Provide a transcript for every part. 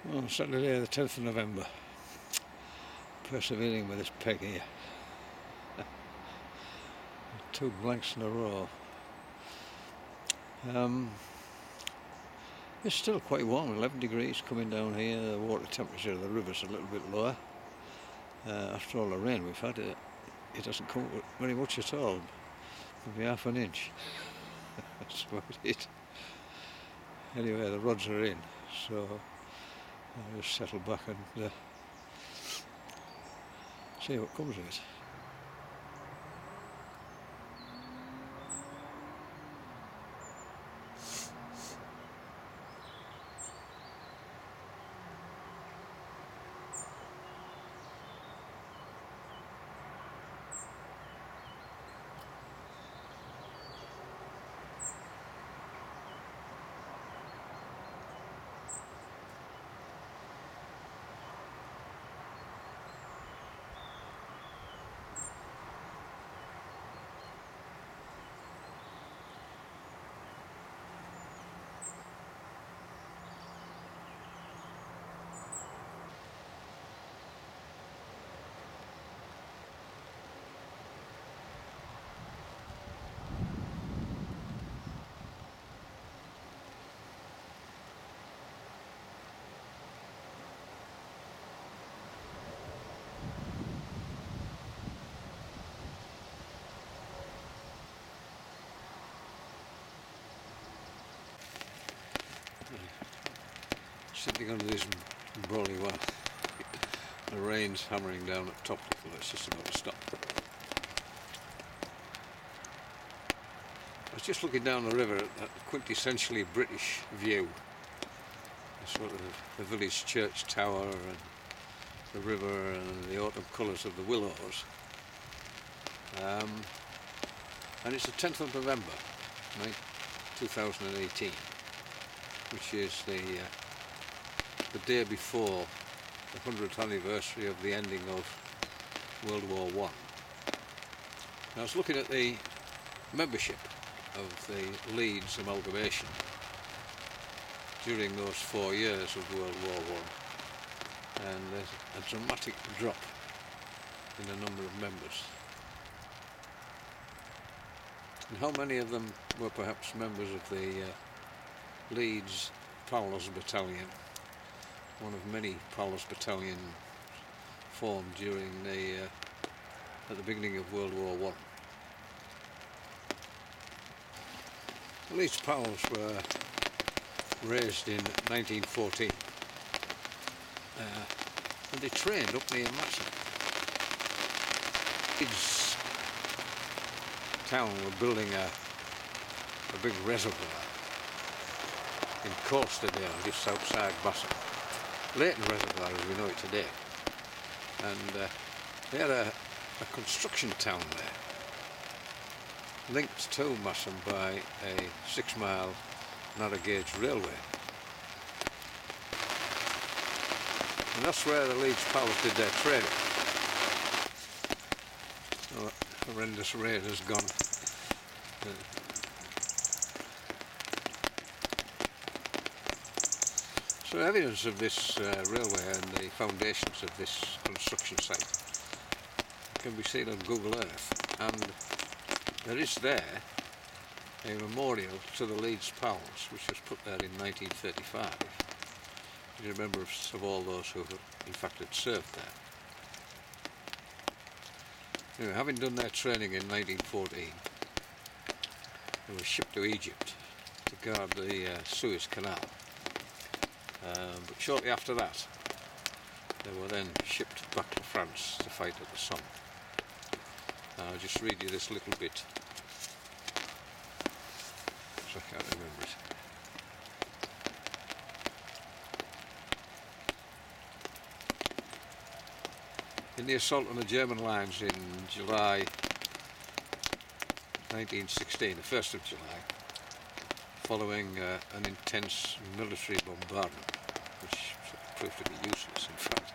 Well, Saturday the 10th of November, persevering with this peg here. 2 blanks in a row. It's still quite warm, 11 degrees coming down here. The water temperature of the river's a little bit lower. After all the rain we've had, it doesn't come up very much at all. Maybe half an inch. That's about it. Anyway, the rods are in, so I'll just settle back and see what comes of it. Sitting under this brawly while the rain's hammering down at Topcliffe, well, it's just about to stop. I was just looking down the river at that quintessentially British view, the sort of the village church tower and the river and the autumn colours of the willows. And it's the 10th of November 2018, which is the day before the 100th anniversary of the ending of World War I. I was looking at the membership of the Leeds amalgamation during those 4 years of World War I, and there's a dramatic drop in the number of members. And how many of them were perhaps members of the Leeds Prowlers Battalion, one of many Prowlers Battalions formed during at the beginning of World War I. The Leeds Prowlers were raised in 1914 and they trained up near Massa. Leeds town were building a big reservoir in Colsterdale, just outside Massa. Leighton Reservoir as we know it today, and they had a construction town there, linked to Massa by a 6-mile narrow gauge railway, and that's where the Leeds Prowlers did their training. Oh, that horrendous rain has gone. So evidence of this railway and the foundations of this construction site can be seen on Google Earth, and there is there a memorial to the Leeds Prowlers which was put there in 1935 in remembrance of all those who in fact had served there. Anyway, having done their training in 1914, they were shipped to Egypt to guard the Suez Canal. But shortly after that, they were then shipped back to France to fight at the Somme. I'll just read you this little bit, because I can't remember it. In the assault on the German lines in July 1916, the 1st of July, following an intense military bombardment, which proved to be useless in fact.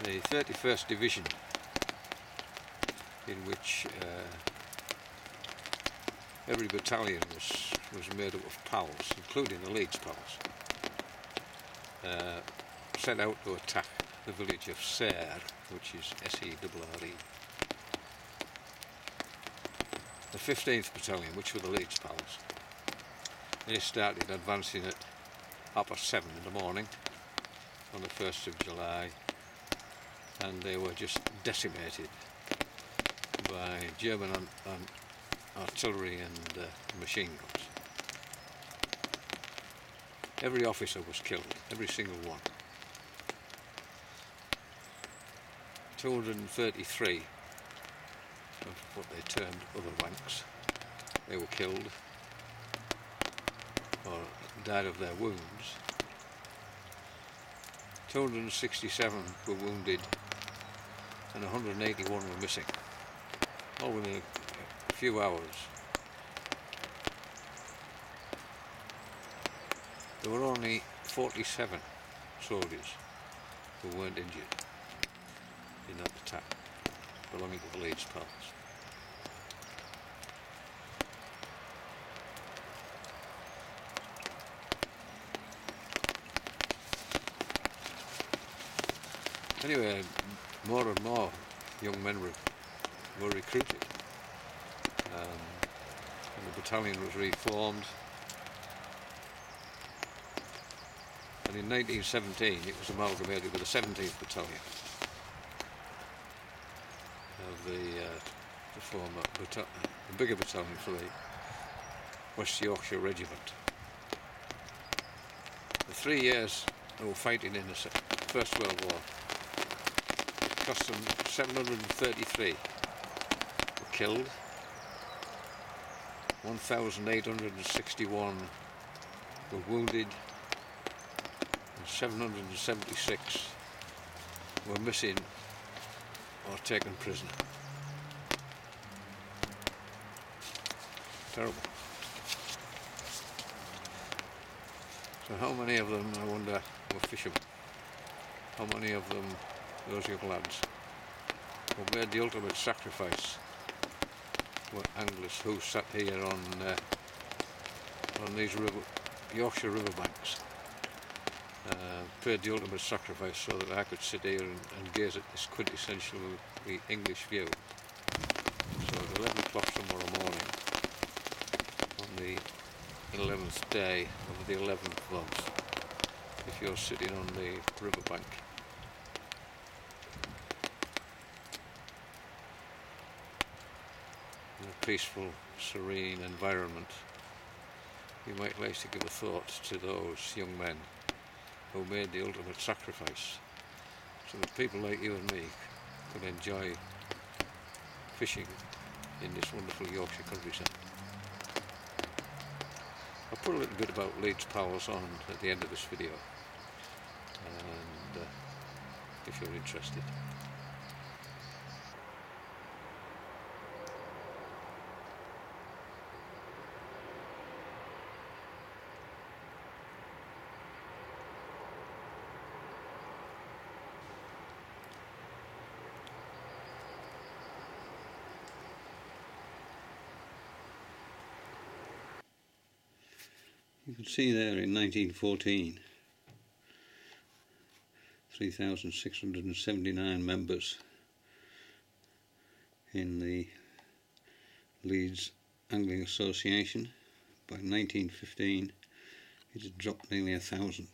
The 31st Division, in which every battalion was made up of PALs, including the Leeds PALs, set out to attack the village of Serre, which is S-E-R-R-E. The 15th Battalion, which were the Leeds Pals, they started advancing at 7:30 in the morning on the 1st of July, and they were just decimated by German artillery and machine guns. Every officer was killed, every single one. 233 of what they termed other ranks, they were killed or died of their wounds. 267 were wounded and 181 were missing, all within a few hours. There were only 47 soldiers who weren't injured in that attack, belonging to the Leeds Pals. Anyway, more and more young men were recruited, and the battalion was reformed. And in 1917 it was amalgamated with the 17th Battalion of the former the bigger battalion for the West Yorkshire Regiment. The 3 years they were fighting in the First World War, it cost them 733 were killed, 1,861 were wounded, 776 were missing or taken prisoner. Terrible. So how many of them, I wonder, were fishermen? How many of them, those young lads, who made the ultimate sacrifice, were anglers who sat here on these Yorkshire riverbanks? Paid the ultimate sacrifice so that I could sit here and gaze at this quintessentially English view. So at 11 o'clock tomorrow morning, on the 11th day of the 11th month, if you're sitting on the riverbank, in a peaceful, serene environment, you might like to give a thought to those young men who made the ultimate sacrifice so that people like you and me could enjoy fishing in this wonderful Yorkshire countryside. I'll put a little bit about Leeds Pals on at the end of this video, and if you're interested. You can see there in 1914, 3,679 members in the Leeds Angling Association. By 1915 it had dropped nearly 1,000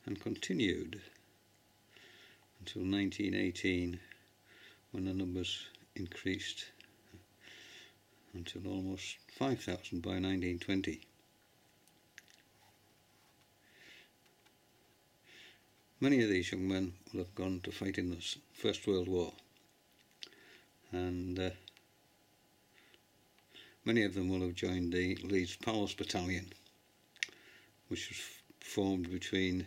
and continued until 1918, when the numbers increased until almost 5,000 by 1920. Many of these young men will have gone to fight in the First World War, and many of them will have joined the Leeds Pals Battalion, which was formed between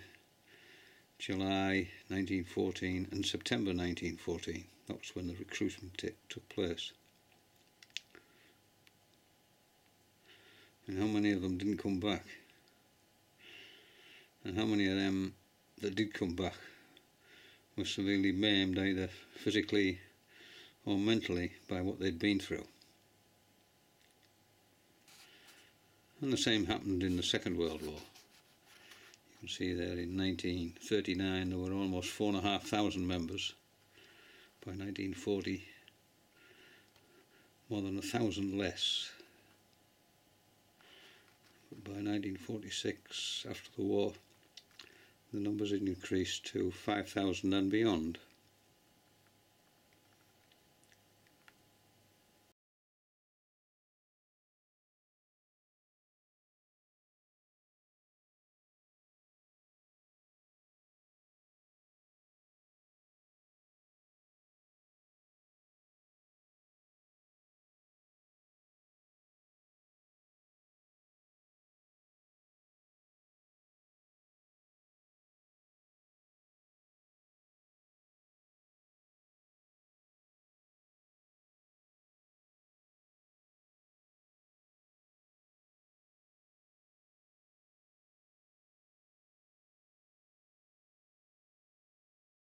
July 1914 and September 1914. That was when the recruitment took place. And how many of them didn't come back? And how many of them that did come back were severely maimed, either physically or mentally, by what they'd been through? And the same happened in the Second World War. You can see there in 1939 there were almost 4,500 members. By 1940, more than 1,000 less. But by 1946, after the war, the numbers had increased to 5,000 and beyond.